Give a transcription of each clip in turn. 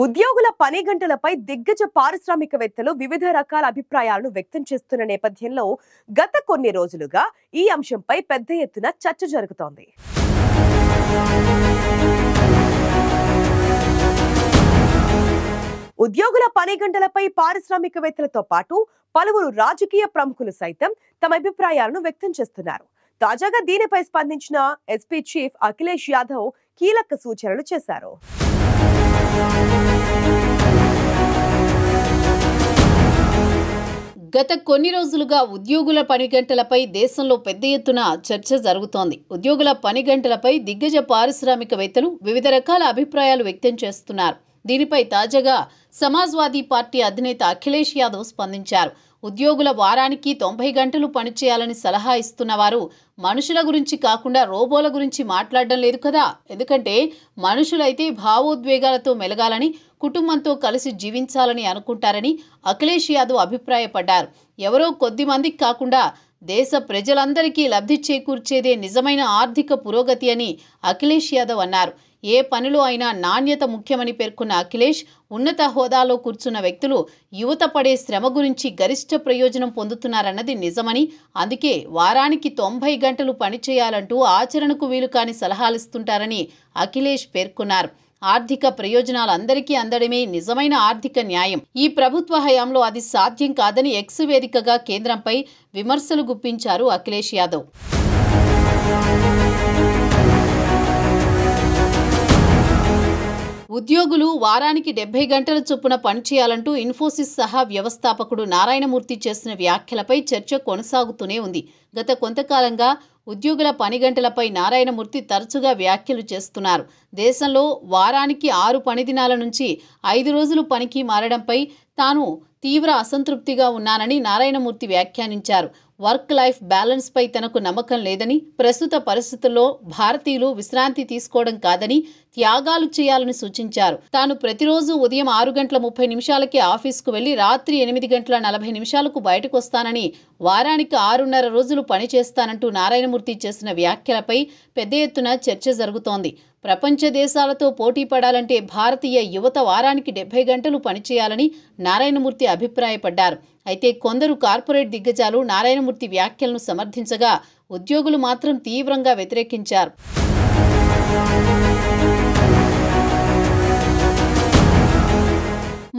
ఉద్యోగుల పని గంటలపై దిగ్గజ పారిశ్రామికవేత్తలు వివిధ రకాల అభిప్రాయాలను వ్యక్తం చేస్తున్న నేపథ్యంలో గత కొన్ని రోజులుగా ఈ అంశంపై పెద్ద ఎత్తున చర్చ జరుగుతోంది. ఉద్యోగుల పని గంటలపై పారిశ్రామికవేత్తలతో పాటు పలువురు రాజకీయ ప్రముఖులు సైతం తమ అభిప్రాయాలను వ్యక్తం చేస్తున్నారు. తాజాగా దీనిపై స్పందించిన ఎస్పీ చీఫ్ అఖిలేష్ యాదవ్ కీలక సూచనలు చేశారు. గత కొన్ని రోజులుగా ఉద్యోగుల పని గంటలపై దేశంలో పెద్ద ఎత్తున చర్చ జరుగుతోంది. ఉద్యోగుల పని గంటలపై దిగ్గజ పారిశ్రామికవేత్తలు వివిధ రకాల అభిప్రాయాలు వ్యక్తం చేస్తున్నారు. దీనిపై తాజాగా సమాజ్వాదీ పార్టీ అధినేత అఖిలేష్ యాదవ్ స్పందించారు. ఉద్యోగుల వారానికి 90 గంటలు పనిచేయాలని సలహా ఇస్తున్న వారు మనుషుల గురించి కాకుండా రోబోల గురించి మాట్లాడడం లేదు కదా. ఎందుకంటే మనుషులైతే భావోద్వేగాలతో మెలగాలని, కుటుంబంతో కలిసి జీవించాలని అనుకుంటారని అఖిలేష్ యాదవ్ అభిప్రాయపడ్డారు. ఎవరో కొద్ది మందికి కాకుండా దేశ ప్రజలందరికీ లబ్ధి చేకూర్చేదే నిజమైన ఆర్థిక పురోగతి అని అఖిలేష్ యాదవ్ అన్నారు. ఏ పనిలో అయినా నాణ్యత ముఖ్యమని పేర్కొన్న అఖిలేష్, ఉన్నత హోదాలో కూర్చున్న వ్యక్తులు యువత పడే శ్రమ గురించి గరిష్ట ప్రయోజనం పొందుతున్నారన్నది నిజమని, అందుకే వారానికి 90 గంటలు పనిచేయాలంటూ ఆచరణకు వీలు కాని సలహాలిస్తుంటారని అఖిలేష్ పేర్కొన్నారు. ఆర్థిక ప్రయోజనాలు అందరికీ అందడమే నిజమైన ఆర్థిక న్యాయం. ఈ ప్రభుత్వ హయాంలో అది సాధ్యం కాదని ఎక్స్ వేదికగా కేంద్రంపై విమర్శలు గుప్పించారు అఖిలేష్ యాదవ్. ఉద్యోగులు వారానికి 70 గంటల చొప్పున పనిచేయాలంటూ ఇన్ఫోసిస్ సహా వ్యవస్థాపకుడు నారాయణమూర్తి చేసిన వ్యాఖ్యలపై చర్చ కొనసాగుతూనే ఉంది. గత కొంతకాలంగా ఉద్యోగుల పని గంటలపై నారాయణమూర్తి తరచుగా వ్యాఖ్యలు చేస్తున్నారు. దేశంలో వారానికి 6 పని దినాల నుంచి 5 రోజులు పనికి మారడంపై తాను తీవ్ర అసంతృప్తిగా ఉన్నానని నారాయణమూర్తి వ్యాఖ్యానించారు. వర్క్ లైఫ్ బ్యాలెన్స్ పై తనకు నమ్మకం లేదని, ప్రస్తుత పరిస్థితుల్లో భారతీయులు విశ్రాంతి తీసుకోవడం కాదని, త్యాగాలు చేయాలని సూచించారు. తాను ప్రతిరోజు ఉదయం 6:30 ఆఫీసుకు వెళ్లి రాత్రి 8:40 బయటకు వస్తానని, వారానికి 6.5 రోజులు పనిచేస్తానంటూ నారాయణమూర్తి చేసిన వ్యాఖ్యలపై పెద్ద ఎత్తున చర్చ జరుగుతోంది. ప్రపంచ దేశాలతో పోటీ పడాలంటే భారతీయ యువత వారానికి 70 గంటలు పనిచేయాలని నారాయణమూర్తి అభిప్రాయపడ్డారు. అయితే కొందరు కార్పొరేట్ దిగ్గజాలు నారాయణమూర్తి వ్యాఖ్యలను సమర్థించగా, ఉద్యోగులు మాత్రం తీవ్రంగా వ్యతిరేకించారు.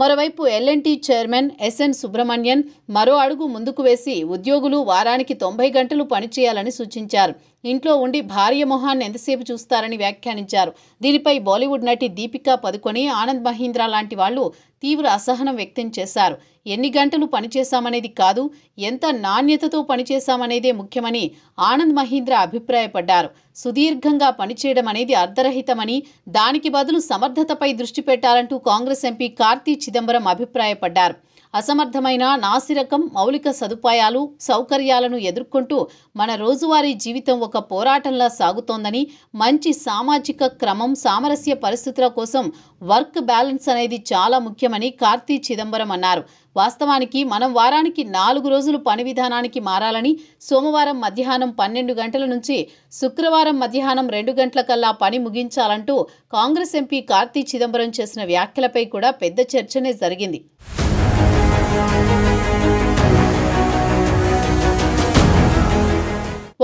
మరోవైపు ఎల్&టీ చైర్మన్ ఎస్ఎన్ సుబ్రహ్మణ్యన్ మరో అడుగు ముందుకు వేసి ఉద్యోగులు వారానికి 90 గంటలు పనిచేయాలని సూచించారు. ఇంట్లో ఉండి భార్య మొహాన్ని ఎంతసేపు చూస్తారని వ్యాఖ్యానించారు. దీనిపై బాలీవుడ్ నటి దీపికా పదుకొనె, ఆనంద్ మహీంద్రా లాంటి వాళ్లు తీవ్ర అసహనం వ్యక్తం చేశారు. ఎన్ని గంటలు పనిచేశామనేది కాదు, ఎంత నాణ్యతతో పనిచేశామనేదే ముఖ్యమని ఆనంద్ మహీంద్రా అభిప్రాయపడ్డారు. సుదీర్ఘంగా పనిచేయడం అనేది అర్ధరహితమని, దానికి బదులు సమర్థతపై దృష్టి పెట్టాలంటూ కాంగ్రెస్ ఎంపీ కార్తీ చిదంబరం అభిప్రాయపడ్డారు. అసమర్థమైన, నాసిరకం మౌలిక సదుపాయాలు, సౌకర్యాలను ఎదుర్కొంటూ మన రోజువారీ జీవితం ఒక పోరాటంలా సాగుతోందని, మంచి సామాజిక క్రమం, సామరస్య పరిస్థితుల కోసం వర్క్ బ్యాలెన్స్ అనేది చాలా ముఖ్యమని కార్తీ చిదంబరం అన్నారు. వాస్తవానికి మనం వారానికి 4 రోజులు పని విధానానికి మారాలని, సోమవారం మధ్యాహ్నం 12 గంటల నుంచి శుక్రవారం మధ్యాహ్నం 2 గంటలకల్లా పని ముగించాలంటూ కాంగ్రెస్ ఎంపీ కార్తీ చిదంబరం చేసిన వ్యాఖ్యలపై కూడా పెద్ద చర్చనే జరిగింది.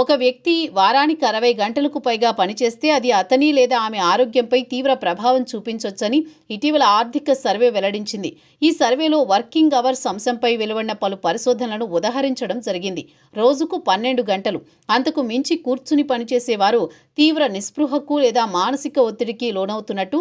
ఒక వ్యక్తి వారానికి 60 గంటలకు పైగా పనిచేస్తే అది అతని లేదా ఆమె ఆరోగ్యంపై తీవ్ర ప్రభావం చూపించొచ్చని ఇటీవల ఆర్థిక సర్వే వెల్లడించింది. ఈ సర్వేలో వర్కింగ్ అవర్స్ అంశంపై వెలువడిన పలు పరిశోధనలను ఉదహరించడం జరిగింది. రోజుకు 12 గంటలు అంతకు మించి కూర్చుని పనిచేసేవారు తీవ్ర నిస్పృహకు లేదా మానసిక ఒత్తిడికి లోనవుతున్నట్టు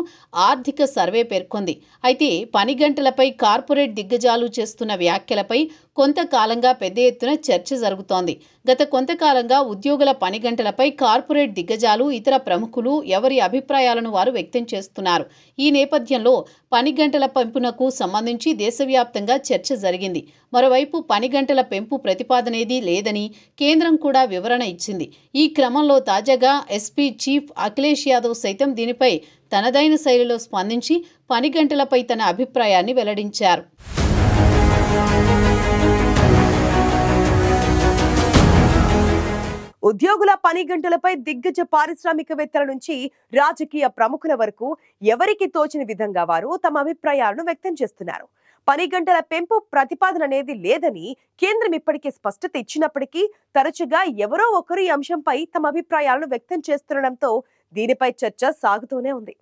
ఆర్థిక సర్వే పేర్కొంది. అయితే పని గంటలపై కార్పొరేట్ దిగ్గజాలు చేస్తున్న వ్యాఖ్యలపై కొంతకాలంగా పెద్ద ఎత్తున చర్చ జరుగుతోంది. గత కొంతకాలంగా ఉద్యోగుల పని గంటలపై కార్పొరేట్ దిగ్గజాలు, ఇతర ప్రముఖులు ఎవరి అభిప్రాయాలను వారు వ్యక్తం చేస్తున్నారు. ఈ నేపథ్యంలో పని గంటల పెంపునకు సంబంధించి దేశవ్యాప్తంగా చర్చ జరిగింది. మరోవైపు పని గంటల పెంపు ప్రతిపాదనేదీ లేదని కేంద్రం కూడా వివరణ ఇచ్చింది. ఈ క్రమంలో తాజాగా ఎస్పీ చీఫ్ అఖిలేష్ యాదవ్ సైతం దీనిపై తనదైన శైలిలో స్పందించి పని గంటలపై తన అభిప్రాయాన్ని వెల్లడించారు. ఉద్యోగుల పని గంటలపై దిగ్గజ పారిశ్రామికవేత్తల నుంచి రాజకీయ ప్రముఖుల వరకు ఎవరికి తోచిన విధంగా వారు తమ అభిప్రాయాలను వ్యక్తం చేస్తున్నారు. పని గంటల పెంపు ప్రతిపాదన అనేది లేదని కేంద్రం ఇప్పటికే స్పష్టత ఇచ్చినప్పటికీ తరచుగా ఎవరో ఒకరు ఈ అంశంపై తమ అభిప్రాయాలను వ్యక్తం చేస్తుండటంతో దీనిపై చర్చ సాగుతూనే ఉంది.